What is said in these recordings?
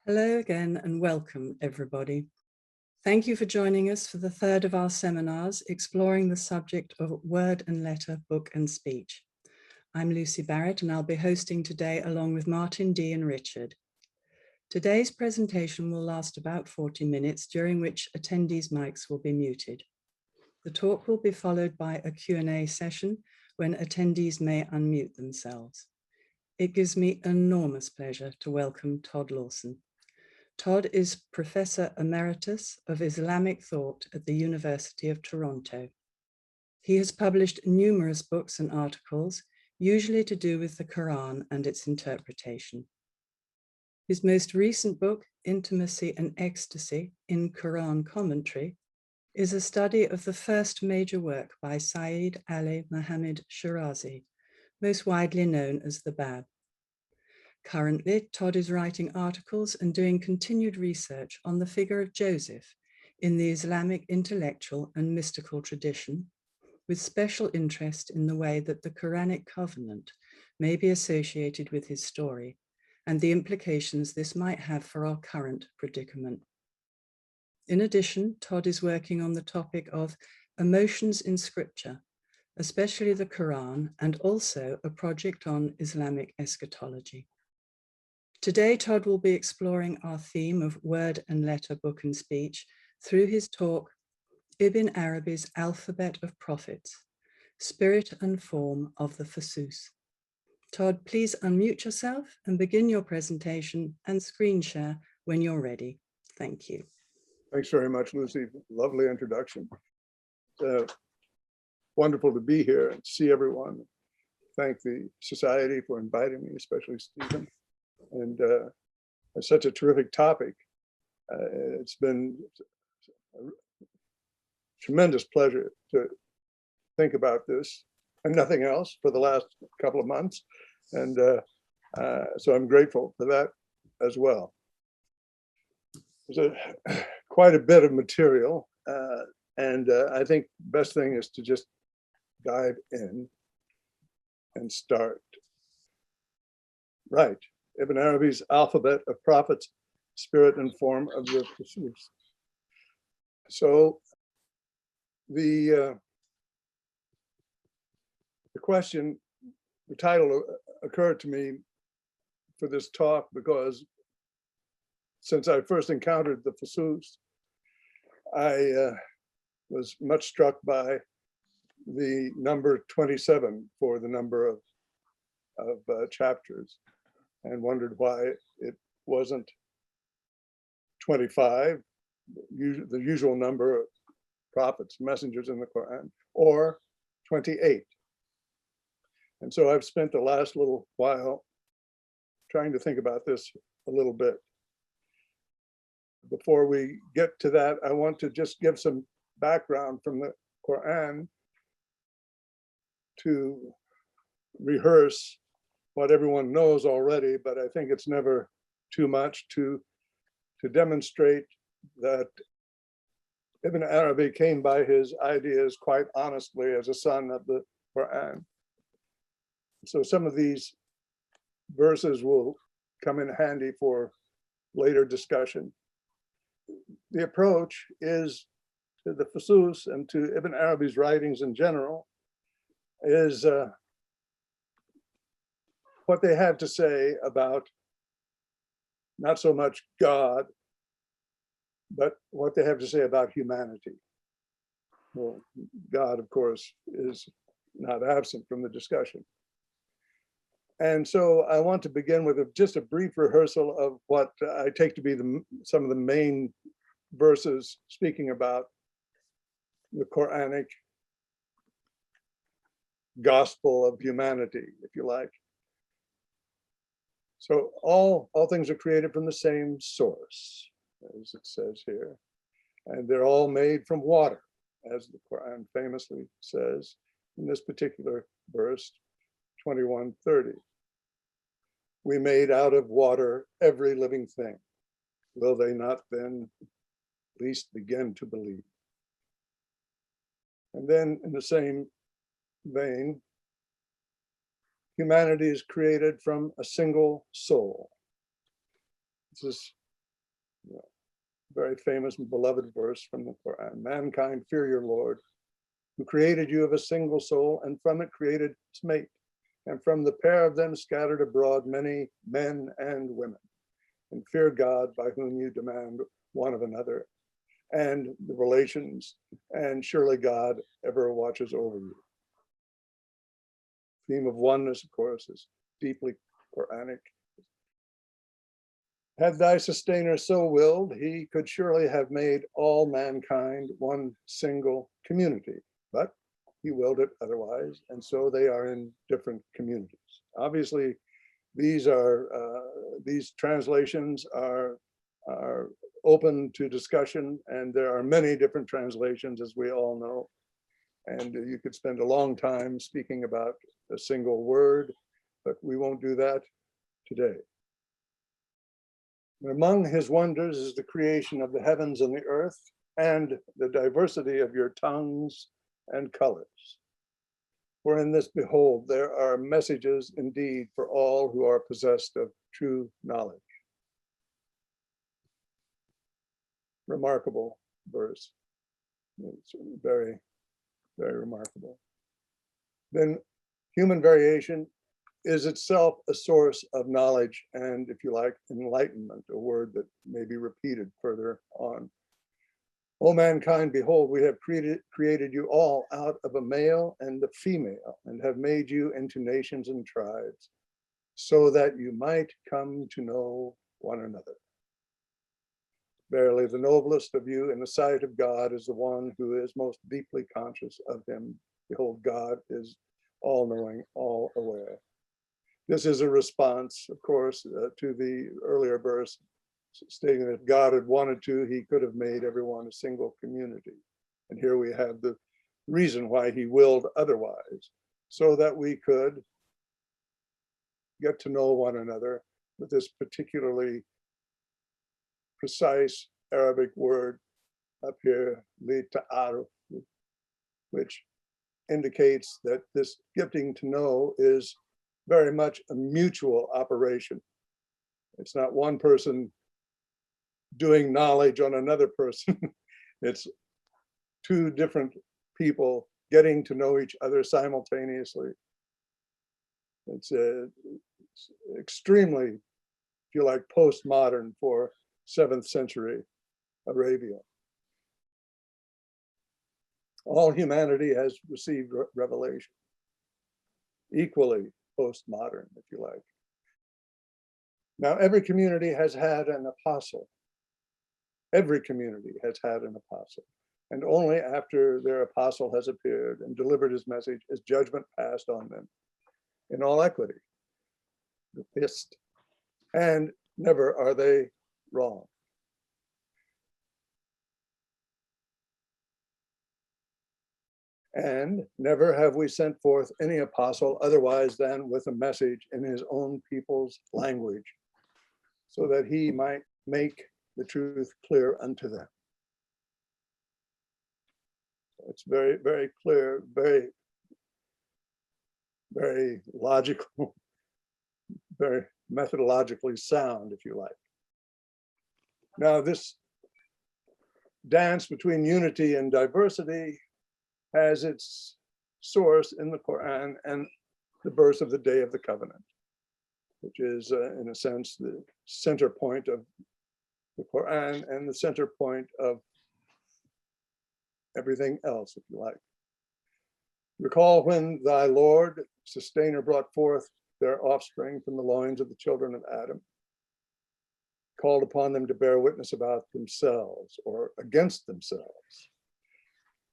Hello again and welcome, everybody. Thank you for joining us for the third of our seminars exploring the subject of word and letter, book and speech. I'm Lucy Barrett and I'll be hosting today along with Martin D. and Richard. Today's presentation will last about 40 minutes, during which attendees' mics will be muted. The talk will be followed by a Q&A session when attendees may unmute themselves. It gives me enormous pleasure to welcome Todd Lawson. Todd is Professor Emeritus of Islamic Thought at the University of Toronto. He has published numerous books and articles, usually to do with the Quran and its interpretation. His most recent book, Intimacy and Ecstasy in Quran Commentary, is a study of the first major work by Sayyid Ali Muhammad Shirazi, most widely known as the Bab. Currently, Todd is writing articles and doing continued research on the figure of Joseph in the Islamic intellectual and mystical tradition, with special interest in the way that the Quranic covenant may be associated with his story and the implications this might have for our current predicament. In addition, Todd is working on the topic of emotions in scripture, especially the Quran, and also a project on Islamic eschatology. Today, Todd will be exploring our theme of word and letter, book and speech through his talk, Ibn Arabi's Alphabet of Prophets, Spirit and Form of the Fuṣūṣ. Todd, please unmute yourself and begin your presentation and screen share when you're ready. Thank you. Thanks very much, Lucy. Lovely introduction. Wonderful to be here and see everyone. Thank the Society for inviting me, especially Stephen. And it's such a terrific topic. It's been a tremendous pleasure to think about this and nothing else for the last couple of months. And so I'm grateful for that as well. There's quite a bit of material, and I think the best thing is to just dive in and start. Right, Ibn Arabi's Alphabet of Prophets, Spirit and Form of the Fuṣūṣ. So the question, the title occurred to me for this talk because since I first encountered the Fuṣūṣ, I was much struck by the number 27 for the number of chapters, and wondered why it wasn't 25, the usual number of prophets, messengers in the Quran, or 28. And so I've spent the last little while trying to think about this a little bit. Before we get to that, I want to just give some background from the Quran to rehearse what everyone knows already, but I think it's never too much to demonstrate that Ibn Arabi came by his ideas quite honestly as a son of the Quran. So some of these verses will come in handy for later discussion. The approach is to the Fuṣūṣ and to Ibn Arabi's writings in general is what they have to say about not so much God, but what they have to say about humanity. Well, God, of course, is not absent from the discussion. And so I want to begin with just a brief rehearsal of what I take to be some of the main verses speaking about the Quranic gospel of humanity, if you like. So all things are created from the same source, as it says here, and they're all made from water, as the Quran famously says in this particular verse, 21:30. We made out of water every living thing. Will they not then at least begin to believe? And then in the same vein, humanity is created from a single soul. This is You know, very famous and beloved verse from the Quran. Mankind, fear your Lord, who created you of a single soul, and from it created its mate, and from the pair of them scattered abroad many men and women. And fear God, by whom you demand one of another, and the relations, and surely God ever watches over you. Theme of oneness, of course, is deeply Quranic. Had thy sustainer so willed, he could surely have made all mankind one single community, but he willed it otherwise, and so they are in different communities. Obviously, these translations are open to discussion, and there are many different translations, as we all know. And you could spend a long time speaking about a single word, but we won't do that today. Among his wonders is the creation of the heavens and the earth, and the diversity of your tongues and colors. For in this, behold, there are messages indeed for all who are possessed of true knowledge. Remarkable verse. It's very, very remarkable. Then human variation is itself a source of knowledge and, if you like, enlightenment, a word that may be repeated further on. O mankind, behold, we have created you all out of a male and a female, and have made you into nations and tribes, so that you might come to know one another. Verily, the noblest of you in the sight of God is the one who is most deeply conscious of him. Behold, God is all-knowing, all-aware. This is a response, of course, to the earlier verse stating that if God had wanted to, he could have made everyone a single community. And here we have the reason why he willed otherwise, so that we could get to know one another with this particularly precise Arabic word up here, li ta'aruf, which indicates that this getting to know is very much a mutual operation. It's not one person doing knowledge on another person. It's two different people getting to know each other simultaneously. It's extremely, if you like, postmodern for 7th century Arabia. All humanity has received revelation, equally postmodern, if you like. Now, every community has had an apostle. Every community has had an apostle. And only after their apostle has appeared and delivered his message is judgment passed on them in all equity. The fist. And never are they wrong. And never have we sent forth any apostle otherwise than with a message in his own people's language, so that he might make the truth clear unto them. It's very, very clear, very, very logical, very methodologically sound, if you like. Now, this dance between unity and diversity has its source in the Quran and the verse of the Day of the Covenant, which is, in a sense, the center point of the Quran and the center point of everything else, if you like. Recall when thy Lord, sustainer, brought forth their offspring from the loins of the children of Adam, called upon them to bear witness about themselves or against themselves.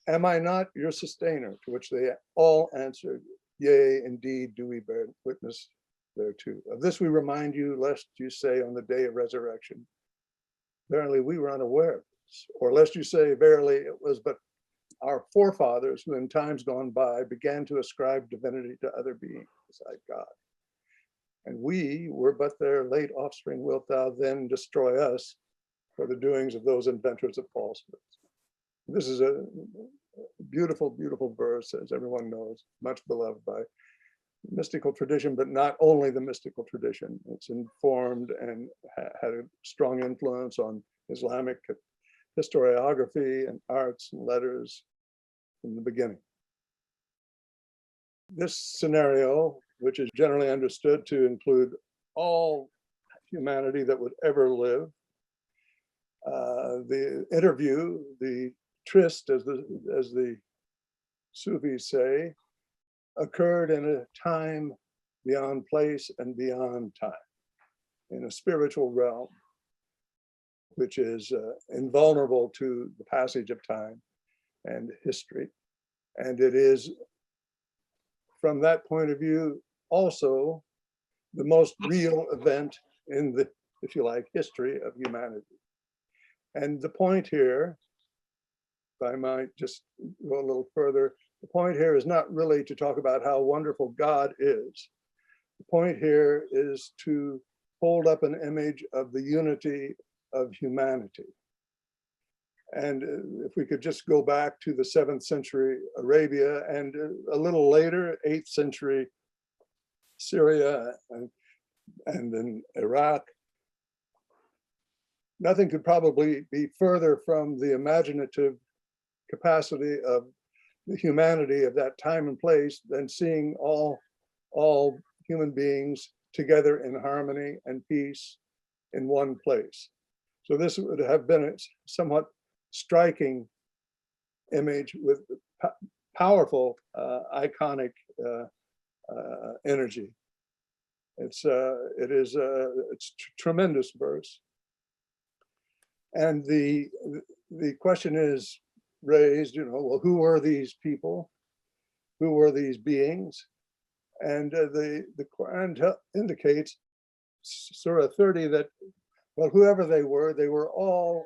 Am I not your sustainer? To which they all answered, yea, indeed do we bear witness thereto. Of this we remind you, lest you say on the day of resurrection, verily we were unaware of this, or lest you say, verily it was but our forefathers who in times gone by began to ascribe divinity to other beings beside God. And we were but their late offspring. Wilt thou then destroy us for the doings of those inventors of falsehoods? This is a beautiful, beautiful verse, as everyone knows, much beloved by mystical tradition, but not only the mystical tradition. It's informed and had a strong influence on Islamic historiography and arts and letters from the beginning. This scenario, which is generally understood to include all humanity that would ever live, the interview, the tryst, as the Sufis say, occurred in a time beyond place and beyond time, in a spiritual realm, which is invulnerable to the passage of time and history. And it is, from that point of view, also the most real event in the, if you like, history of humanity. And the point here, if I might just go a little further, the point here is not really to talk about how wonderful God is. The point here is to hold up an image of the unity of humanity. And if we could just go back to the 7th century Arabia and a little later, 8th century Syria and then Iraq, nothing could probably be further from the imaginative capacity of the humanity of that time and place than seeing all human beings together in harmony and peace in one place. So this would have been a somewhat striking image with powerful iconic energy. It's tremendous verse. And the question is raised, well, who were these people? Who were these beings? And the Quran indicates, Surah 30, that, well, whoever they were all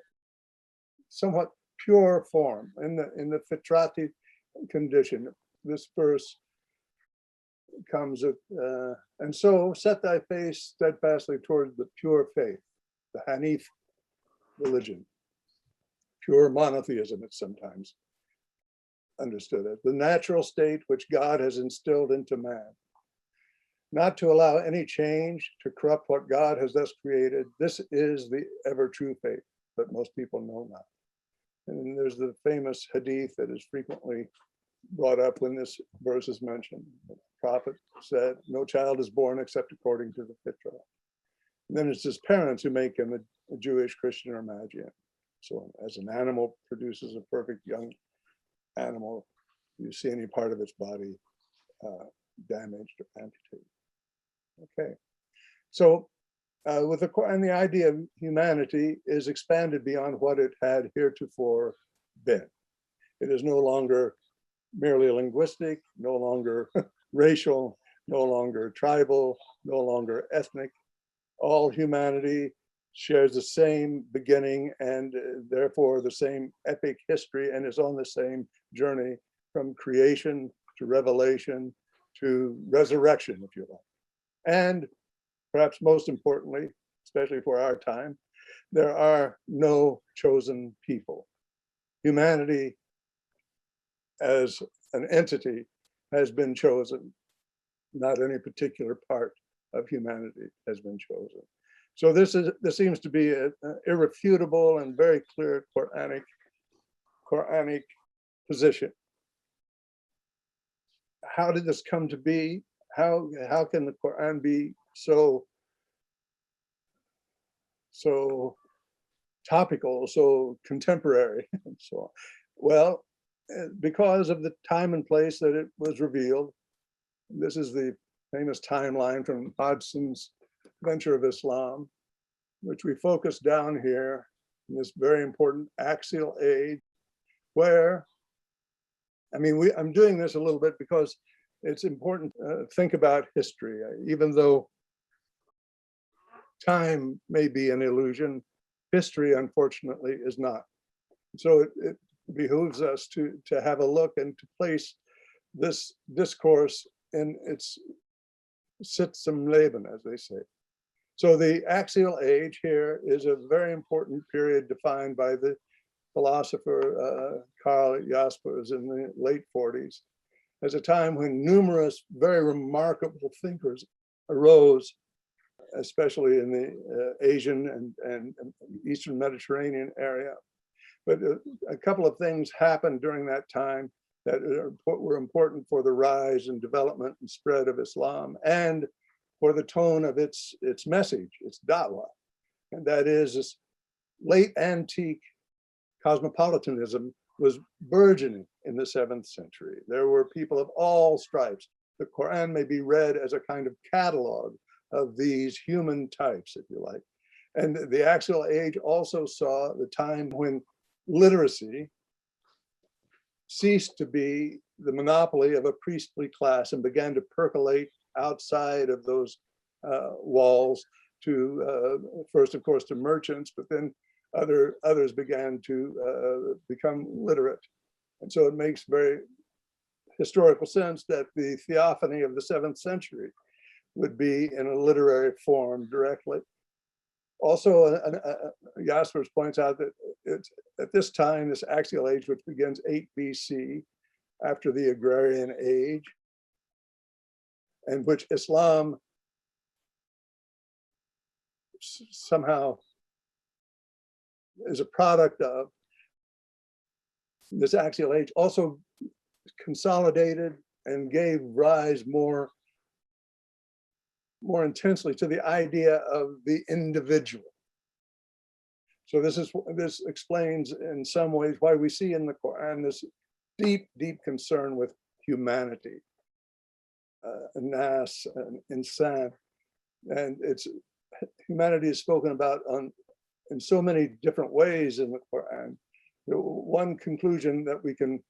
somewhat pure form in the fitrati condition. This verse comes at, and so set thy face steadfastly towards the pure faith, the Hanif religion. Pure monotheism, it's sometimes understood as the natural state which God has instilled into man. Not to allow any change to corrupt what God has thus created. This is the ever true faith, but most people know not. And there's the famous hadith that is frequently brought up when this verse is mentioned. The prophet said, no child is born except according to the fitra. And then it's his parents who make him a Jewish, Christian, or Magian. So as an animal produces a perfect young animal, you see any part of its body damaged or amputated. Okay, so with the Quran, the idea of humanity is expanded beyond what it had heretofore been. It is no longer merely linguistic, no longer racial, no longer tribal, no longer ethnic. All humanity shares the same beginning and therefore the same epic history, and is on the same journey from creation to revelation to resurrection, if you like. And perhaps most importantly, especially for our time, there are no chosen people. Humanity as an entity has been chosen. Not any particular part of humanity has been chosen. So this seems to be an irrefutable and very clear Quranic position. How did this come to be? How can the Quran be so topical, so contemporary, and so on? Well, because of the time and place that it was revealed. This is the famous timeline from Hodgson's Venture of Islam, which we focus down here in this very important axial age, where, I mean, I'm doing this a little bit because it's important to think about history, even though time may be an illusion, history, unfortunately, is not. So it behooves us to have a look and to place this discourse in its Sitz im Leben, as they say. So the axial age here is a very important period defined by the philosopher Karl Jaspers in the late 40s. as a time when numerous very remarkable thinkers arose, especially in the Asian and Eastern Mediterranean area. But a couple of things happened during that time that were important for the rise and development and spread of Islam and for the tone of its message, its da'wah. And that is this late antique cosmopolitanism was burgeoning in the 7th century. There were people of all stripes. The Quran may be read as a kind of catalog of these human types, if you like. And the Axial Age also saw the time when literacy ceased to be the monopoly of a priestly class and began to percolate outside of those walls to first, of course, to merchants, but then others began to become literate. And so it makes very historical sense that the theophany of the 7th century would be in a literary form directly. Also, Jaspers points out that it's at this time, this Axial Age, which begins 8 BC, after the Agrarian Age, and which Islam somehow is a product of, this Axial Age also consolidated and gave rise more intensely to the idea of the individual. So this explains in some ways why we see in the Quran this deep concern with humanity, nas and insan, and humanity is spoken about in so many different ways in the Quran. One conclusion that we can,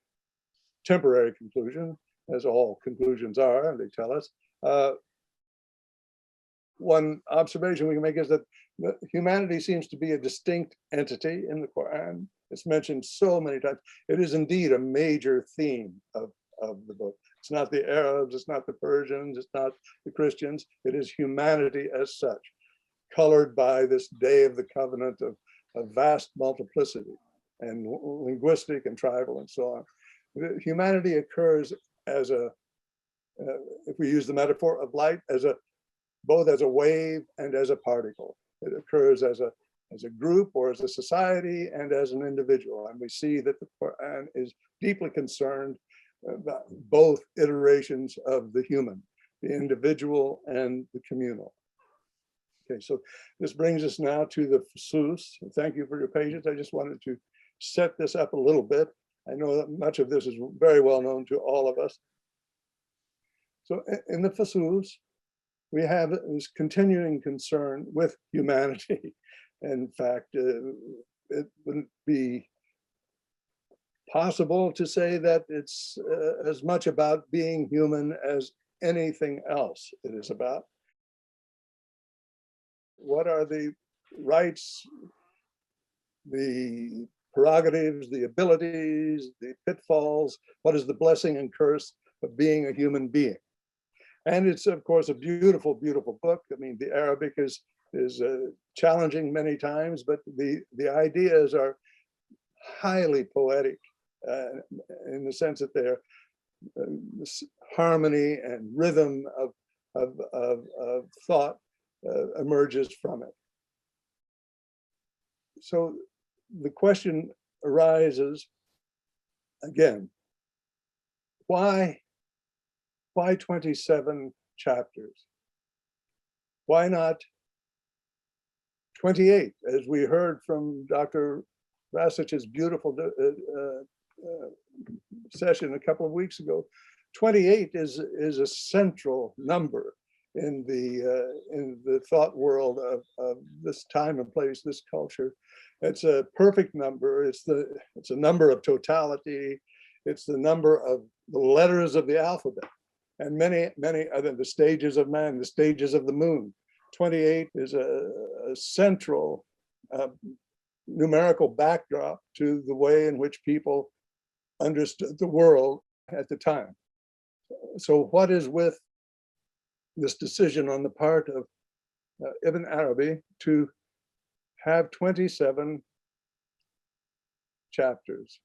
temporary conclusion, as all conclusions are, they tell us, one observation we can make is that humanity seems to be a distinct entity in the Quran. It's mentioned so many times. It is indeed a major theme of the book. It's not the Arabs, it's not the Persians, it's not the Christians. It is humanity as such, colored by this day of the covenant of vast multiplicity and linguistic and tribal and so on. Humanity occurs as if we use the metaphor of light, both as a wave and as a particle. It occurs as a group or as a society and as an individual. And we see that the Quran is deeply concerned about both iterations of the human, the individual and the communal. Okay, so this brings us now to the Fuṣūṣ. Thank you for your patience. I just wanted to set this up a little bit. I know that much of this is very well known to all of us. So in the Fuṣūṣ, we have this continuing concern with humanity. In fact, it wouldn't be possible to say that it's as much about being human as anything else it is about. What are the rights, the prerogatives, the abilities, the pitfalls? What is the blessing and curse of being a human being? And it's, of course, a beautiful, beautiful book. I mean, the Arabic is challenging many times, but the ideas are highly poetic in the sense that they're harmony and rhythm of thought emerges from it. So the question arises again, why 27 chapters? Why not 28, as we heard from Dr. Vasic's beautiful session a couple of weeks ago? 28 is a central number in the thought world of this time and place, this culture. It's a perfect number. It's a number of totality. It's the number of the letters of the alphabet, and many other, the stages of man, the stages of the moon. 28 is a central numerical backdrop to the way in which people understood the world at the time. So what is with this decision on the part of Ibn Arabi to have 27 chapters?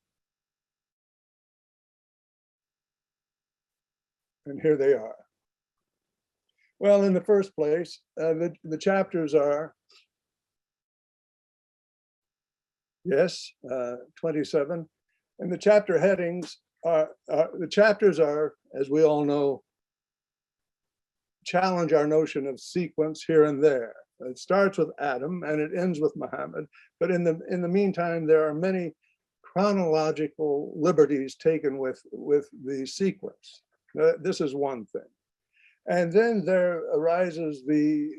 And here they are. Well, in the first place, the chapters are, yes, 27. And the chapter headings the chapters are, as we all know, challenge our notion of sequence here and there. It starts with Adam and it ends with Muhammad. But in the meantime, there are many chronological liberties taken with the sequence. This is one thing. And then there arises the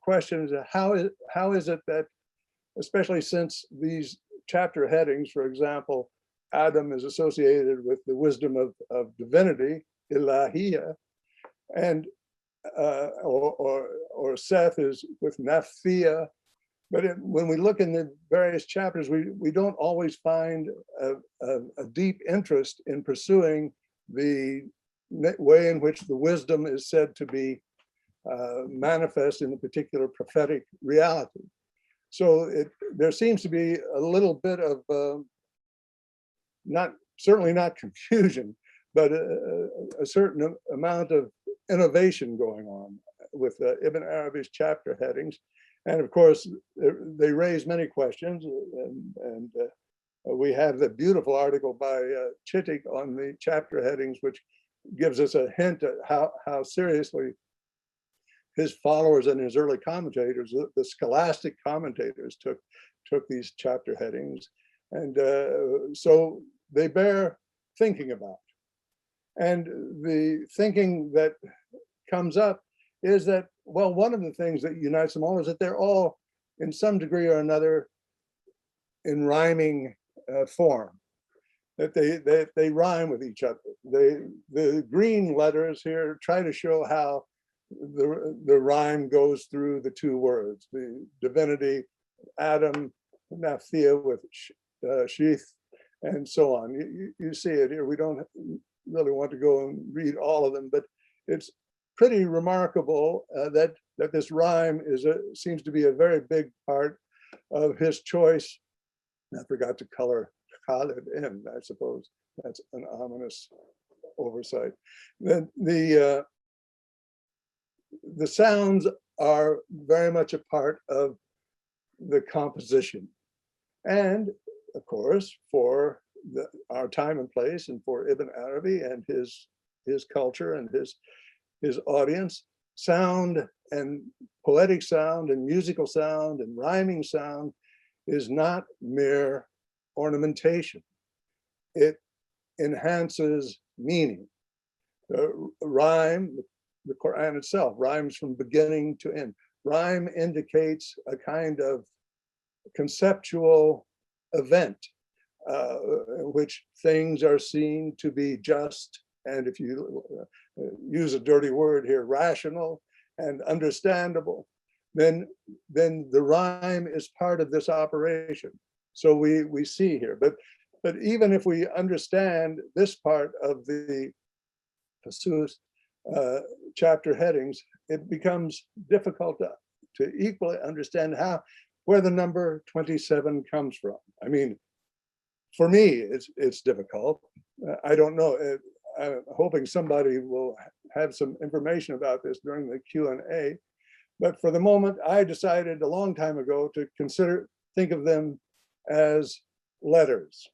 question, how is it that, especially since these chapter headings, for example, Adam is associated with the wisdom of divinity, ilahiyya, and or Seth is with naphthia. But when we look in the various chapters, we don't always find a deep interest in pursuing the way in which the wisdom is said to be manifest in a particular prophetic reality. So there seems to be a little bit of certainly not confusion, but a certain amount of innovation going on with Ibn Arabi's chapter headings. And of course, they raise many questions. And we have the beautiful article by Chittick on the chapter headings, which gives us a hint at how seriously his followers and his early commentators, the scholastic commentators, took these chapter headings. And so they bear thinking about. And the thinking that comes up is that, well, one of the things that unites them all is that they're all, in some degree or another, in rhyming form, that they rhyme with each other. The green letters here try to show how the rhyme goes through the two words, the divinity, Adam, naphthia with sheath, and so on. You see it here. We don't really want to go and read all of them, but it's pretty remarkable that this rhyme seems to be a very big part of his choice. I forgot to color Khalid in. I suppose that's an ominous oversight. Then the sounds are very much a part of the composition, and of course, for our time and place, and for Ibn Arabi and his culture and his audience, sound and poetic sound and musical sound and rhyming sound is not mere ornamentation. It enhances meaning. Rhyme, the Quran itself, rhymes from beginning to end. Rhyme indicates a kind of conceptual event in which things are seen to be just, and if you use a dirty word here, rational and understandable, then the rhyme is part of this operation. So we see here, but even if we understand this part of the Fuṣūṣ chapter headings, it becomes difficult to equally understand where the number 27 comes from. I mean, for me, it's difficult. I don't know. I'm hoping somebody will have some information about this during the Q&A. But for the moment, I decided a long time ago to think of them as letters.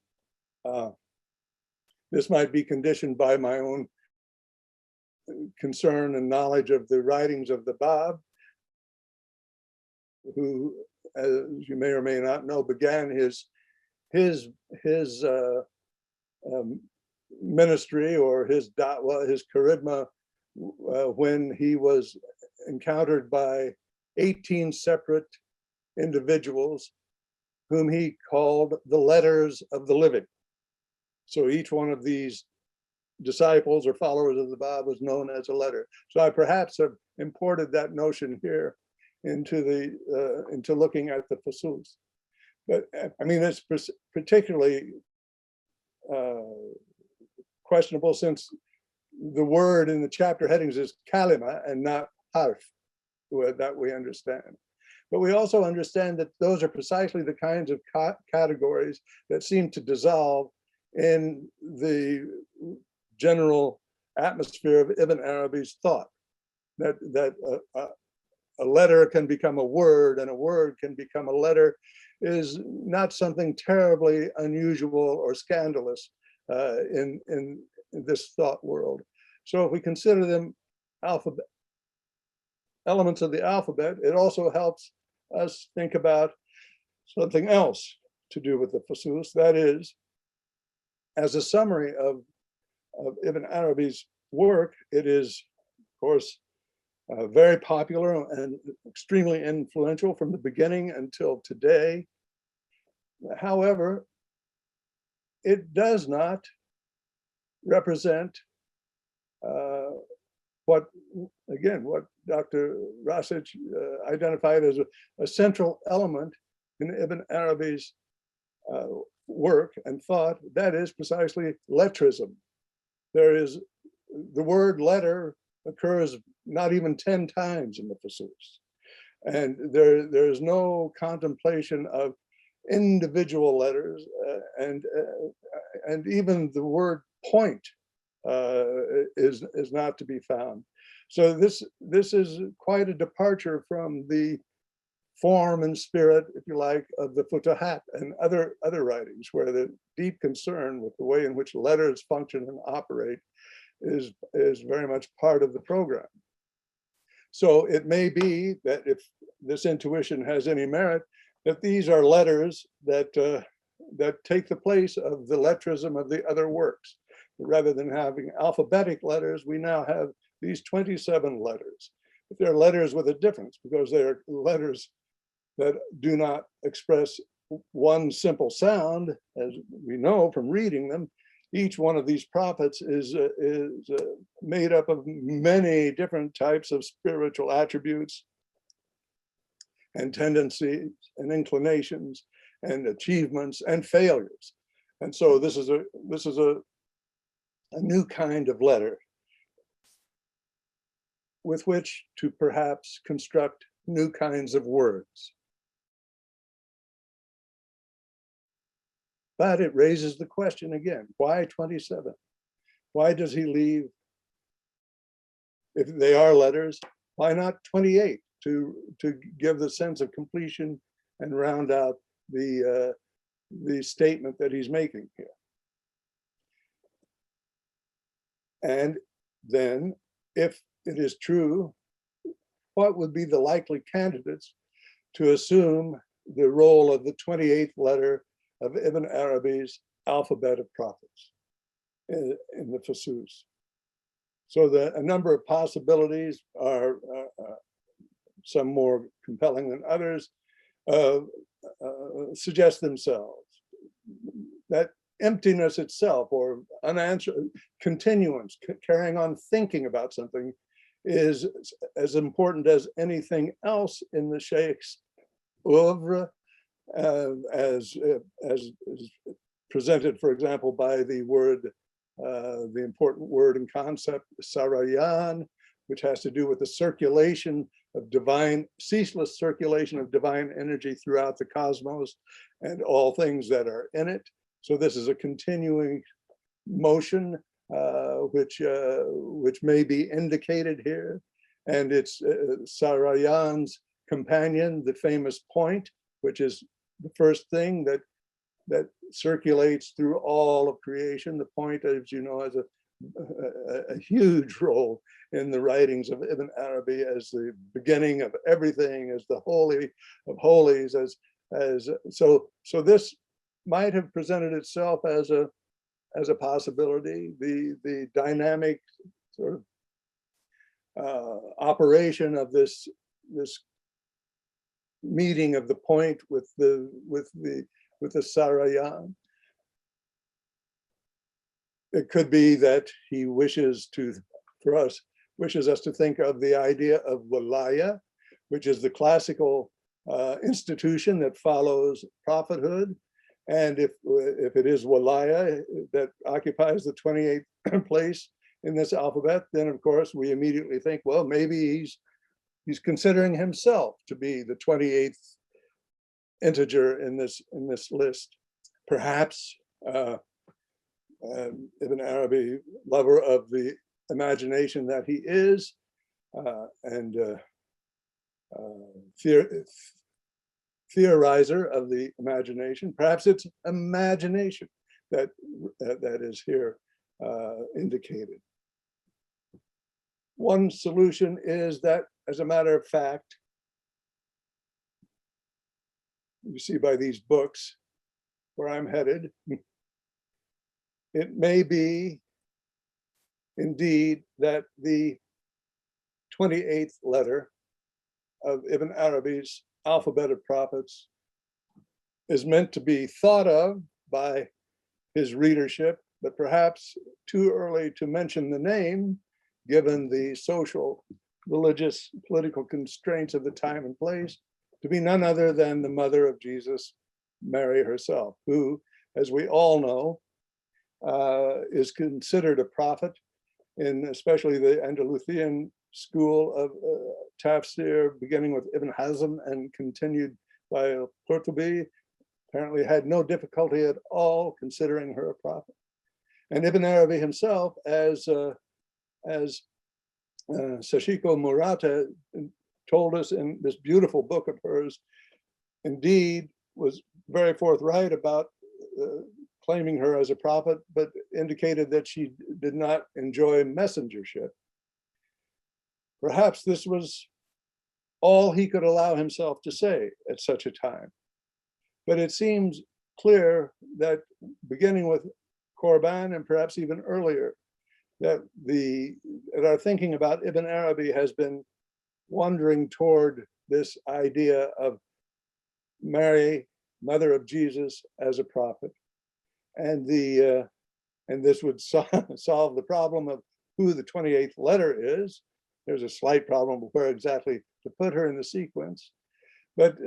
This might be conditioned by my own concern and knowledge of the writings of the Bab, who, as you may or may not know, began his ministry or his da'wah, his charisma, when he was encountered by 18 separate individuals whom he called the letters of the living. So each one of these disciples or followers of the Bab was known as a letter. So I perhaps have imported that notion here into looking at the Fuṣūṣ. But I mean, it's particularly questionable since the word in the chapter headings is kalima and not harf, that we understand. But we also understand that those are precisely the kinds of categories that seem to dissolve in the general atmosphere of Ibn Arabi's thought, that a letter can become a word and a word can become a letter is not something terribly unusual or scandalous in this thought world. So if we consider them elements of the alphabet, it also helps us think about something else to do with the Fuṣūṣ. That is, as a summary of Ibn Arabi's work, it is, of course, very popular and extremely influential from the beginning until today. However, it does not represent what Dr. Rasic identified as a central element in Ibn Arabi's work and thought, that is precisely lettrism. There is, the word letter occurs not even 10 times in the Fuṣūṣ. And there is no contemplation of individual letters, and even the word point is not to be found. So this is quite a departure from the form and spirit, if you like, of the Futuhat and other writings, where the deep concern with the way in which letters function and operate is very much part of the program. So it may be that if this intuition has any merit, that these are letters that take the place of the lettrism of the other works. Rather than having alphabetic letters, we now have these 27 letters. But they're letters with a difference, because they're letters that do not express one simple sound, as we know from reading them. Each one of these prophets is made up of many different types of spiritual attributes and tendencies and inclinations and achievements and failures. And so this is a new kind of letter with which to perhaps construct new kinds of words. But it raises the question again, why 27? Why does he leave, if they are letters, why not 28 to give the sense of completion and round out the statement that he's making here? And then, if it is true, what would be the likely candidates to assume the role of the 28th letter of Ibn Arabi's alphabet of prophets in the Fuṣūṣ? So a number of possibilities are some more compelling than others, suggest themselves. That emptiness itself, or unanswered continuance, carrying on thinking about something, is as important as anything else in the Sheikh's oeuvre, as presented, for example, by the important word and concept, sarayan, which has to do with the circulation of ceaseless circulation of divine energy throughout the cosmos and all things that are in it. So this is a continuing motion, which may be indicated here. And it's Sarayan's companion, the famous point, which is the first thing that circulates through all of creation. The point, as you know, has a huge role in the writings of Ibn Arabi as the beginning of everything, as the holy of holies, so this might have presented itself as a possibility. The dynamic sort of operation of this meeting of the point with the Sarayan. It could be that he wishes us to think of the idea of walaya, which is the classical institution that follows prophethood. And if it is walaya that occupies the 28th place in this alphabet, then of course we immediately think, well, maybe he's considering himself to be the 28th integer in this list. Perhaps Ibn Arabi, lover of the imagination that he is, and theorizer of the imagination. Perhaps it's imagination that is here indicated. One solution is that, as a matter of fact, you see by these books where I'm headed, it may be indeed that the 28th letter of Ibn Arabi's alphabet of prophets is meant to be thought of by his readership, but perhaps too early to mention the name, given the social, religious, political constraints of the time and place, to be none other than the mother of Jesus, Mary herself, who, as we all know, is considered a prophet in especially the Andalusian school of tafsir, beginning with Ibn Hazm and continued by Qurtubi. Apparently had no difficulty at all considering her a prophet. And Ibn Arabi himself, as Sachiko Murata told us in this beautiful book of hers, indeed was very forthright about claiming her as a prophet, but indicated that she did not enjoy messengership. Perhaps this was all he could allow himself to say at such a time. But it seems clear that beginning with Corbin and perhaps even earlier, that our thinking about Ibn Arabi has been wandering toward this idea of Mary, mother of Jesus, as a prophet. And this would solve the problem of who the 28th letter is. There's a slight problem of where exactly to put her in the sequence. But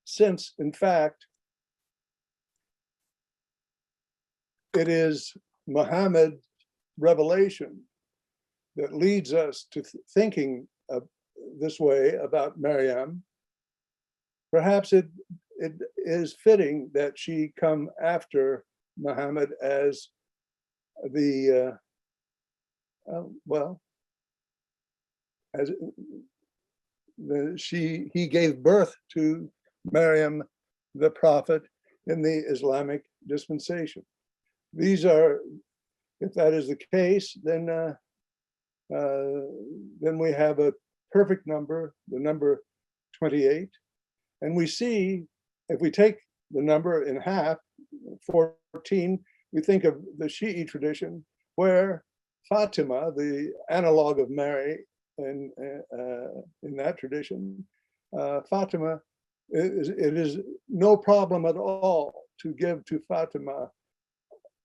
since, in fact, it is Muhammad's revelation that leads us to thinking this way about Maryam, perhaps it is fitting that she come after Muhammad as the, he gave birth to Maryam, the prophet, in the Islamic dispensation. These are, if that is the case, then we have a perfect number, the number 28. And we see, if we take the number in half, 14, we think of the Shi'i tradition, where Fatima, the analog of Mary, in that tradition, Fatima, it is no problem at all to give to Fatima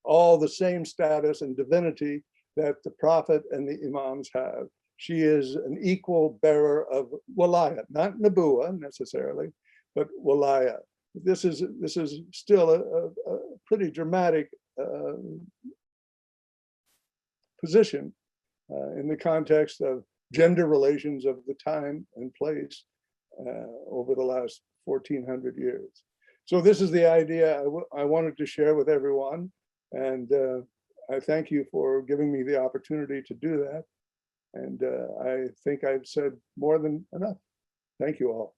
all the same status and divinity that the prophet and the imams have. She is an equal bearer of walayat, not nabuwa necessarily, but walayat. This is still a pretty dramatic position in the context of gender relations of the time and place over the last 1400 years. So this is the idea I wanted to share with everyone. And I thank you for giving me the opportunity to do that. And I think I've said more than enough. Thank you all.